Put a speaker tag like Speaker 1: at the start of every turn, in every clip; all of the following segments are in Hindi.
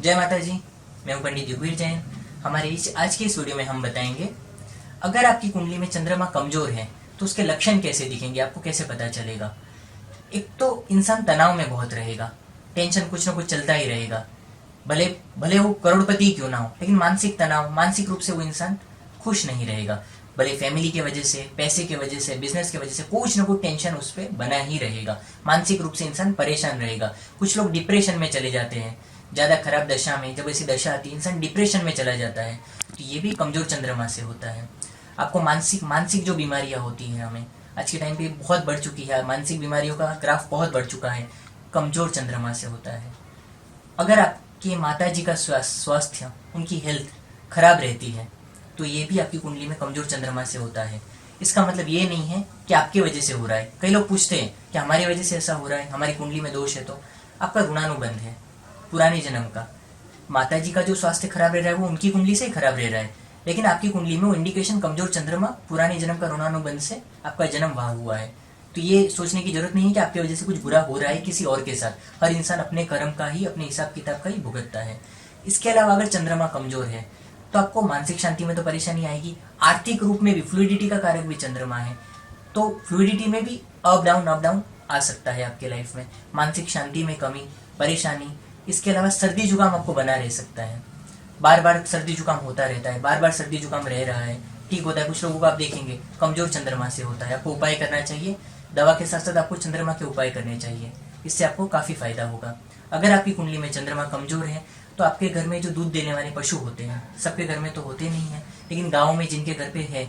Speaker 1: जय माता जी। मैं हूं पंडित युगवीर जैन। हमारे आज के इस वीडियो में हम बताएंगे, अगर आपकी कुंडली में चंद्रमा कमजोर है तो उसके लक्षण कैसे दिखेंगे, आपको कैसे पता चलेगा। एक तो इंसान तनाव में बहुत रहेगा, टेंशन कुछ ना कुछ चलता ही रहेगा। भले भले वो करोड़पति क्यों ना हो, लेकिन मानसिक तनाव, मानसिक रूप से वो इंसान खुश नहीं रहेगा। भले फैमिली के वजह से, पैसे के वजह से, बिजनेस के वजह से कुछ ना कुछ टेंशन उस पर बना ही रहेगा। मानसिक रूप से इंसान परेशान रहेगा। कुछ लोग डिप्रेशन में चले जाते हैं, ज़्यादा खराब दशा में। जब ऐसी दशा आती है इंसान डिप्रेशन में चला जाता है, तो ये भी कमजोर चंद्रमा से होता है। आपको मानसिक मानसिक जो बीमारियां होती हैं, हमें आज के टाइम पे बहुत बढ़ चुकी है, मानसिक बीमारियों का ग्राफ बहुत बढ़ चुका है, कमजोर चंद्रमा से होता है। अगर आपके माता जी का स्वास्थ्य, उनकी हेल्थ खराब रहती है, तो ये भी आपकी कुंडली में कमजोर चंद्रमा से होता है। इसका मतलब ये नहीं है कि आपकी वजह से हो रहा है। कई लोग पूछते हैं कि हमारी वजह से ऐसा हो रहा है, हमारी कुंडली में दोष है। तो आपका ऋणानुबंध है पुराने जन्म का। माता जी का जो स्वास्थ्य खराब रह रहा है वो उनकी कुंडली से ही खराब रह रहा है, लेकिन आपकी कुंडली में वो इंडिकेशन कमजोर चंद्रमा, पुराने जन्म का ऋणानुबंध से आपका जन्म वहां हुआ है। तो ये सोचने की जरूरत नहीं है कि आपकी वजह से कुछ बुरा हो रहा है किसी और के साथ। हर इंसान अपने कर्म का ही, अपने हिसाब किताब का ही भुगतता है। इसके अलावा अगर चंद्रमा कमजोर है तो आपको मानसिक शांति में तो परेशानी आएगी, आर्थिक रूप में भी, फ्लूइडिटी का कारक भी चंद्रमा है, तो फ्लूइडिटी में भी अप डाउन आ सकता है आपके लाइफ में। मानसिक शांति में कमी, परेशानी। इसके अलावा सर्दी जुकाम आपको बना रह सकता है, बार बार सर्दी जुकाम होता रहता है, बार बार सर्दी जुकाम रह रहा है, ठीक होता है। कुछ लोगों को आप देखेंगे कमजोर चंद्रमा से होता है। आपको उपाय करना चाहिए, दवा के साथ साथ आपको चंद्रमा के उपाय करने चाहिए, इससे आपको काफी फायदा होगा। अगर आपकी कुंडली में चंद्रमा कमजोर है तो आपके घर में जो दूध देने वाले पशु होते हैं, सबके घर में तो होते नहीं है, लेकिन गाँव में जिनके घर पे है,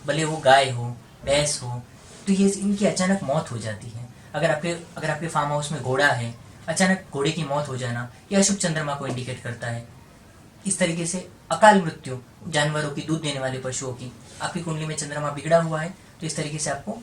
Speaker 1: भले वो गाय हो, भैंस हो, तो ये इनकी अचानक मौत हो जाती है। अगर आपके फार्म हाउस में घोड़ा है, अचानक घोड़े की मौत हो जाना, यह अशुभ चंद्रमा को इंडिकेट करता है। इस तरीके से अकाल मृत्यु जानवरों की, दूध देने वाले पशुओं की, आपकी कुंडली में चंद्रमा बिगड़ा हुआ है तो इस तरीके से आपको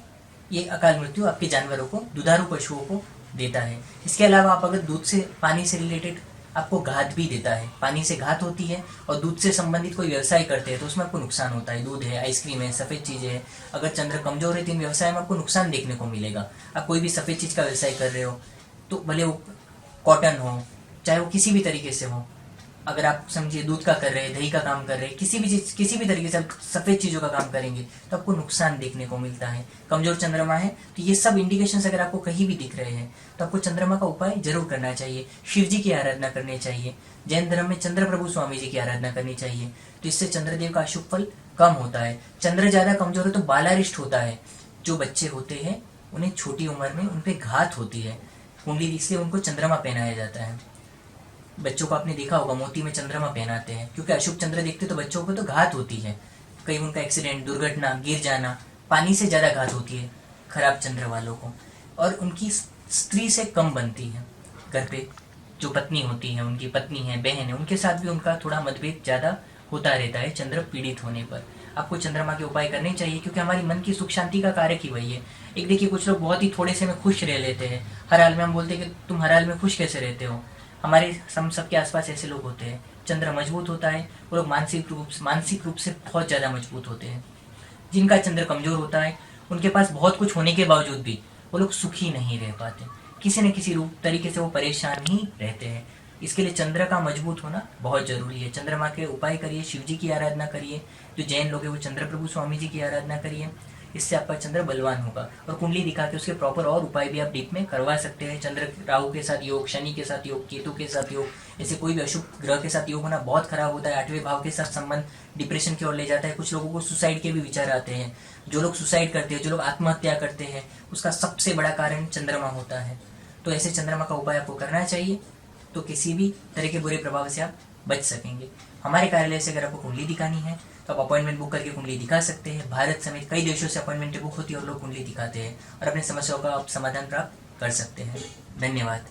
Speaker 1: ये अकाल मृत्यु आपके जानवरों को, दुधारू पशुओं को देता है। इसके अलावा आप अगर दूध से, पानी से रिलेटेड आपको घात भी देता है, पानी से घात होती है और दूध से संबंधित कोई व्यवसाय करते हैं तो उसमें आपको नुकसान होता है। दूध है, आइसक्रीम है, सफेद चीजें है, अगर चंद्र कमजोर है तो इन व्यवसाय में आपको नुकसान देखने को मिलेगा। आप कोई भी सफेद चीज का व्यवसाय कर रहे हो, तो भले वो कॉटन हो, चाहे वो किसी भी तरीके से हो, अगर आप समझिए दूध का कर रहे हैं, दही का काम कर रहे हैं, किसी भी चीज, किसी भी तरीके से आप सफेद चीजों का काम करेंगे तो आपको नुकसान देखने को मिलता है। कमजोर चंद्रमा है तो ये सब इंडिकेशंस अगर आपको कहीं भी दिख रहे हैं तो आपको चंद्रमा का उपाय जरूर करना चाहिए। शिव जी की आराधना करनी चाहिए। जैन धर्म में चंद्र प्रभु स्वामी जी की आराधना करनी चाहिए, तो इससे चंद्रदेव का अशुभ फल कम होता है। चंद्र ज्यादा कमजोर है तो बालारिष्ट होता है। जो बच्चे होते हैं उन्हें छोटी उम्र में उनपे घात होती है कुंडली, इसलिए उनको चंद्रमा पहनाया जाता है। बच्चों को आपने देखा होगा मोती में चंद्रमा पहनाते हैं, क्योंकि अशुभ चंद्र देखते तो बच्चों को तो घात होती है। कहीं उनका एक्सीडेंट, दुर्घटना, गिर जाना, पानी से ज्यादा घात होती है खराब चंद्र वालों को, और उनकी स्त्री से कम बनती है। घर पे जो पत्नी होती है, उनकी पत्नी है, बहन है, उनके साथ भी उनका थोड़ा मतभेद ज्यादा होता रहता है चंद्र पीड़ित होने पर। आपको चंद्रमा के उपाय करने चाहिए, क्योंकि हमारी मन की सुख शांति का कारक ही वही है। एक देखिए, कुछ लोग बहुत ही थोड़े से में खुश रह लेते हैं, हर हाल में। हम बोलते हैं कि तुम हर हाल में खुश कैसे रहते हो। हमारे हम सबके आसपास ऐसे लोग होते हैं, चंद्र मजबूत होता है, वो लोग मानसिक रूप से बहुत ज्यादा मजबूत होते हैं। जिनका चंद्र कमजोर होता है उनके पास बहुत कुछ होने के बावजूद भी वो लोग सुखी नहीं रह पाते, किसी न किसी रूप तरीके से वो परेशान ही रहते हैं। इसके लिए चंद्र का मजबूत होना बहुत जरूरी है। चंद्रमा के उपाय करिए, शिव जी की आराधना करिए, जो जैन लोग हैं वो चंद्र प्रभु स्वामी जी की आराधना करिए, इससे आपका चंद्र बलवान होगा। और कुंडली दिखा के उसके प्रॉपर और उपाय भी आप डीप में करवा सकते हैं। चंद्र राहु के साथ योग, शनि के साथ योग, केतु के साथ योग, ऐसे कोई भी अशुभ ग्रह के साथ योग होना बहुत खराब होता है। 8वें भाव के साथ संबंध डिप्रेशन की ओर ले जाता है। कुछ लोगों को सुसाइड के भी विचार आते हैं। जो लोग सुसाइड करते हैं, जो लोग आत्महत्या करते हैं, उसका सबसे बड़ा कारण चंद्रमा होता है। तो ऐसे चंद्रमा का उपाय आपको करना चाहिए, तो किसी भी तरह के बुरे प्रभाव से आप बच सकेंगे। हमारे कार्यालय से अगर आपको कुंडली दिखानी है तो आप अपॉइंटमेंट बुक करके कुंडली दिखा सकते हैं। भारत समेत कई देशों से अपॉइंटमेंट बुक होती है और लोग कुंडली दिखाते हैं और अपनी समस्याओं का आप समाधान प्राप्त कर सकते हैं। धन्यवाद।